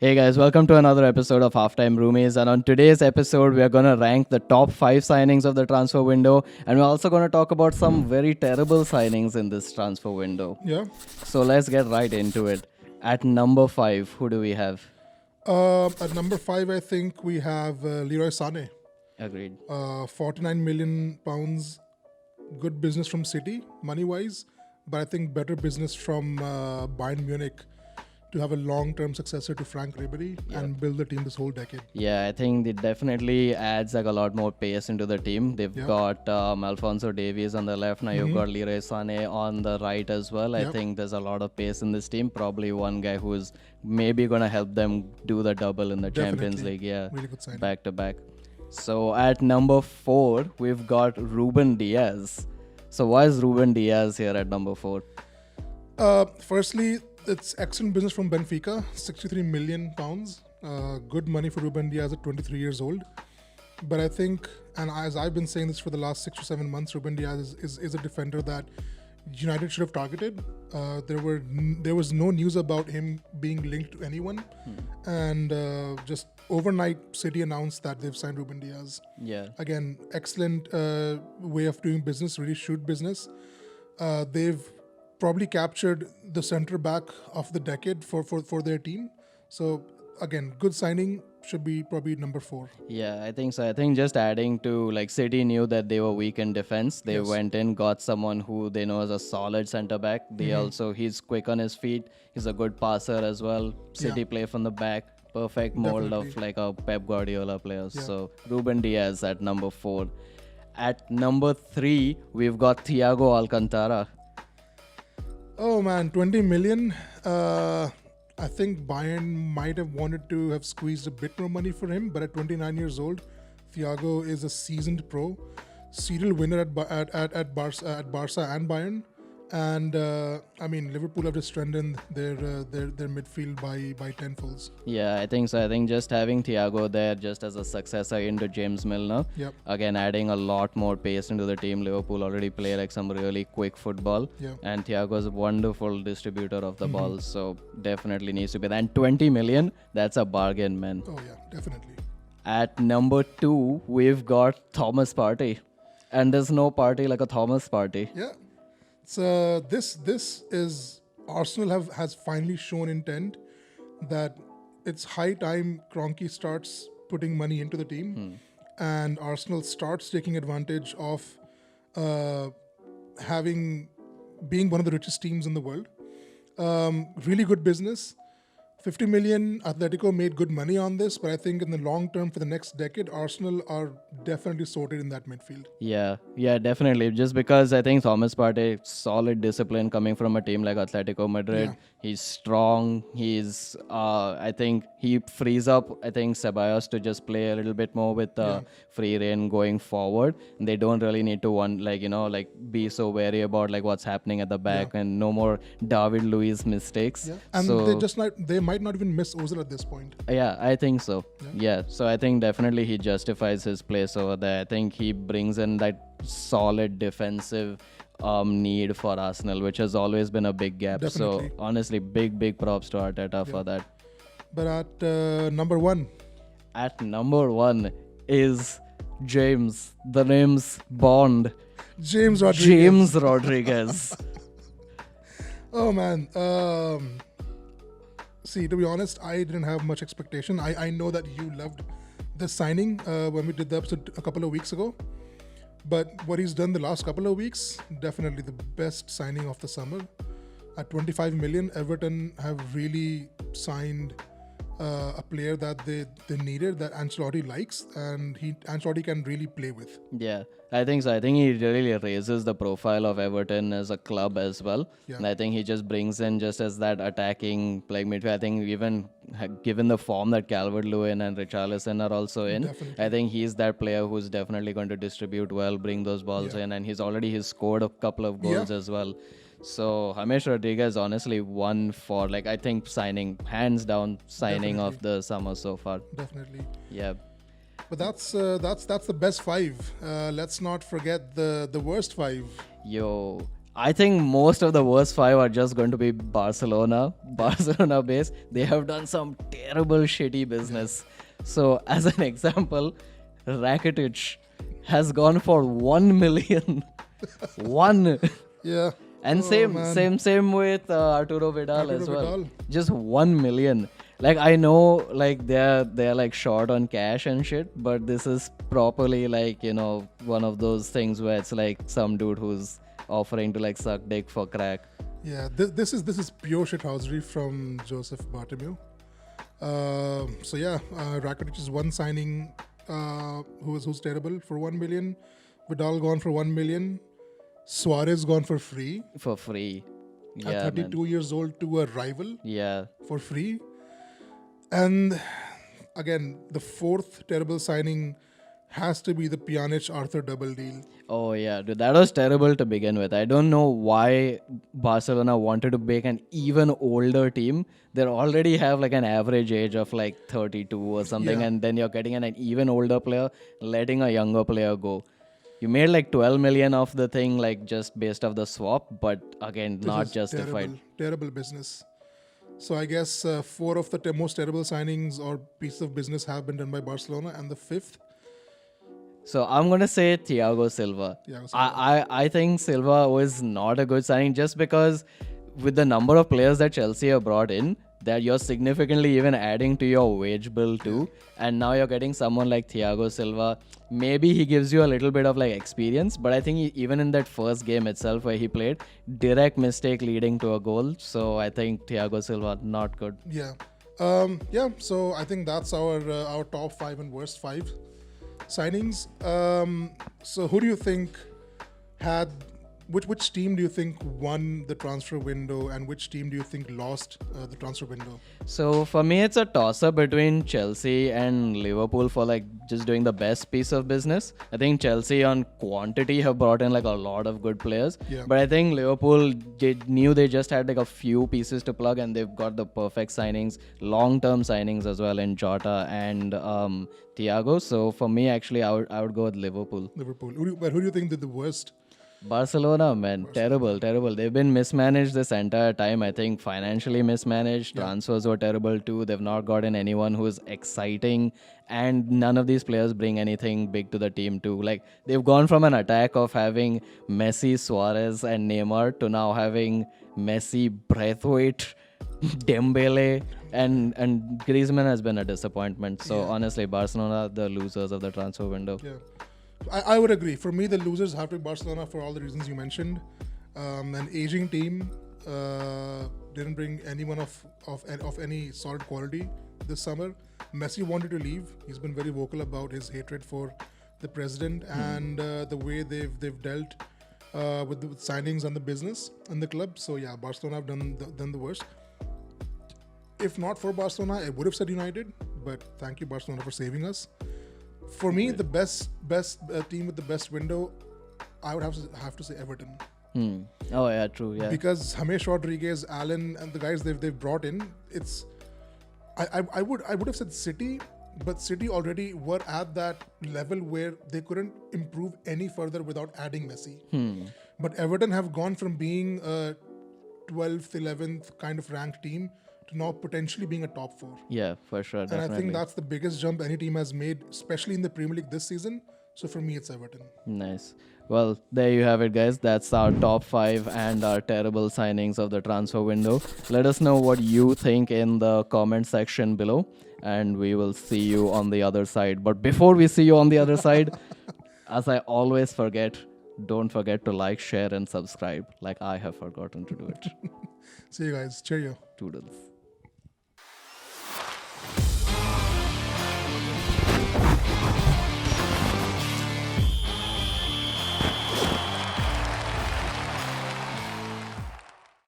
Hey guys, welcome to another episode of Halftime Roomies. And on today's episode, we are going to rank the top 5 signings of the transfer window. And we're also going to talk about some very terrible signings in this transfer window. Yeah. So let's get right into it. At number 5, who do we have? At number 5, I think we have Leroy Sané. Agreed. 49 million pounds. Good business from City, money-wise. But I think better business from Bayern Munich to have a long-term successor to Frank Ribery and build the team this whole decade. Yeah, I think it definitely adds like a lot more pace into the team. They've got Alphonso Davies on the left. Now you've got Leroy Sané on the right as well. I think there's a lot of pace in this team. Probably one guy who's maybe going to help them do the double in the Champions League. Yeah, Really good signing. back to back. So at number 4, we've got Ruben Diaz. So why is Ruben Diaz here at number 4? Firstly, it's excellent business from Benfica, 63 million pounds. Good money for Ruben Diaz at 23 years old. But I think, and as I've been saying this for the last 6 or 7 months, Ruben Diaz is a defender that United should have targeted. There was no news about him being linked to anyone, and just overnight, City announced that they've signed Ruben Diaz. Yeah. Again, excellent way of doing business, really shrewd business. They've probably captured the centre back of the decade for their team. So again, good signing, should be probably number 4. Yeah, I think so. I think just adding to like City knew that they were weak in defense. They went in, got someone who they know is a solid centre back. They also, he's quick on his feet. He's a good passer as well. City play from the back. Perfect mold of like a Pep Guardiola player. So Ruben Diaz at number 4. At number 3, we've got Thiago Alcantara. Oh man, 20 million. I think Bayern might have wanted to have squeezed a bit more money for him, but at 29 years old, Thiago is a seasoned pro, serial winner at Barca and Bayern, and I mean Liverpool have just strengthened their midfield by tenfolds. Yeah, I think so. I think just having Thiago there just as a successor into James Milner. Yep. Again, adding a lot more pace into the team. Liverpool already play like some really quick football. Yeah. And Thiago is a wonderful distributor of the ball. So definitely needs to be. And 20 million, that's a bargain, man. Oh yeah, definitely. At number 2, we've got Thomas Partey. And there's no party like a Thomas Partey. Yeah. So this is Arsenal has finally shown intent that it's high time Kroenke starts putting money into the team, and Arsenal starts taking advantage of being one of the richest teams in the world. Really good business. 50 million, Atletico made good money on this, but I think in the long term for the next decade, Arsenal are definitely sorted in that midfield. Yeah, definitely. Just because I think Thomas Partey, solid discipline coming from a team like Atletico Madrid. Yeah. He's strong. He's, I think he frees up, I think, Ceballos to just play a little bit more with free reign going forward. And they don't really need to be so wary about like what's happening at the back and no more David Luiz mistakes. Yeah. And So, they might not even miss Ozil at this point. yeah, I think so. Yeah, so I think definitely he justifies his place over there. I think he brings in that solid defensive need for Arsenal, which has always been a big gap. Definitely. So honestly, big props to Arteta for that. But at number 1, At number 1 is James. The name's Bond. James Rodriguez. James Rodriguez. Oh man. See, to be honest, I didn't have much expectation. I know that you loved this signing when we did the episode a couple of weeks ago. But what he's done the last couple of weeks, definitely the best signing of the summer. At 25 million, Everton have really signed a player that they needed, that Ancelotti likes, and Ancelotti can really play with. Yeah, I think so. I think he really raises the profile of Everton as a club as well. Yeah. And I think he just brings in just as that attacking like midfield. I think even given the form that Calvert-Lewin and Richarlison are also in, Definitely. I think he's that player who's definitely going to distribute well, bring those balls in, and he's scored a couple of goals as well. So James Rodriguez honestly won for I think hands down signing of the summer so far. Definitely. Yeah. But that's the best 5. Let's not forget the worst 5. Yo, I think most of the worst five are just going to be Barcelona, Barcelona based. They have done some terrible, shitty business. So, as an example, Rakitic has gone for 1 million. One. Yeah. And Oh, man. same with Arturo Vidal as Arturo well. Vidal. Just 1 million. Like I know, like they're like short on cash and shit, but this is properly like one of those things where it's like some dude who's offering to like suck dick for crack. Yeah, this is pure shithousery from Joseph Bartomeu. So yeah, Rakitic is one signing, who's terrible for 1 million. Vidal gone for 1 million. Suarez gone for free For free. at Yeah, man. 32 years old to a rival Yeah. for free. And again, the fourth terrible signing has to be the Pjanic Arthur double deal. Oh yeah, dude, that was terrible to begin with. I don't know why Barcelona wanted to make an even older team. They already have like an average age of like 32 or something, Yeah. and then you're getting an even older player, letting a younger player go. You made like 12 million of the thing, like just based off the swap, but again, This not is justified. terrible business. So I guess four of the most terrible signings or pieces of business have been done by Barcelona, and the fifth, So I'm gonna say Thiago Silva. Thiago I think Silva was not a good signing just because with the number of players that Chelsea have brought in, that you're significantly even adding to your wage bill too. And now you're getting someone like Thiago Silva. Maybe he gives you a little bit of like experience, but I think even in that first game itself where he played, direct mistake leading to a goal. So I think Thiago Silva not good. yeah, yeah. So I think that's our top five and worst five signings. So who do you think had which team do you think won the transfer window, and which team do you think lost the transfer window? So for me, it's a toss-up between Chelsea and Liverpool for like just doing the best piece of business. I think Chelsea on quantity have brought in like a lot of good players, Yeah. but I think Liverpool knew they just had like a few pieces to plug, and they've got the perfect signings, long-term signings as well in Jota and Thiago. So for me, actually, I would go with Liverpool. Liverpool. But who do you think did the worst? Barcelona, man, terrible, terrible. They've been mismanaged this entire time. I think financially mismanaged. Transfers were terrible too. They've not gotten anyone who's exciting, and none of these players bring anything big to the team too. Like they've gone from an attack of having Messi, Suarez, and Neymar to now having Messi, Braithwaite, Dembele, and Griezmann has been a disappointment. So honestly, Barcelona the losers of the transfer window. Yeah, I would agree. For me, the losers have to be Barcelona for all the reasons you mentioned. An aging team didn't bring anyone of any solid quality this summer. Messi wanted to leave. He's been very vocal about his hatred for the president and the way they've dealt with the signings and the business in the club. So yeah, Barcelona have done the worst. If not for Barcelona, I would have said United, but thank you, Barcelona, for saving us. For me, the best team with the best window, I would have to say Everton, Oh yeah, true. Yeah. because James Rodriguez, Allen, and the guys they've brought in, it's I would have said City, but City already were at that level where they couldn't improve any further without adding Messi. But Everton have gone from being a 12th, 11th kind of ranked team to now potentially being a top four. Yeah, for sure. And Definitely. I think that's the biggest jump any team has made, especially in the Premier League this season. So for me, it's Everton. Nice. Well, there you have it, guys. That's our top five and our terrible signings of the transfer window. Let us know what you think in the comment section below, and we will see you on the other side. But before we see you on the other side, as I always forget, don't forget to like, share, and subscribe, like I have forgotten to do it. See you guys. Cheerio. Toodles.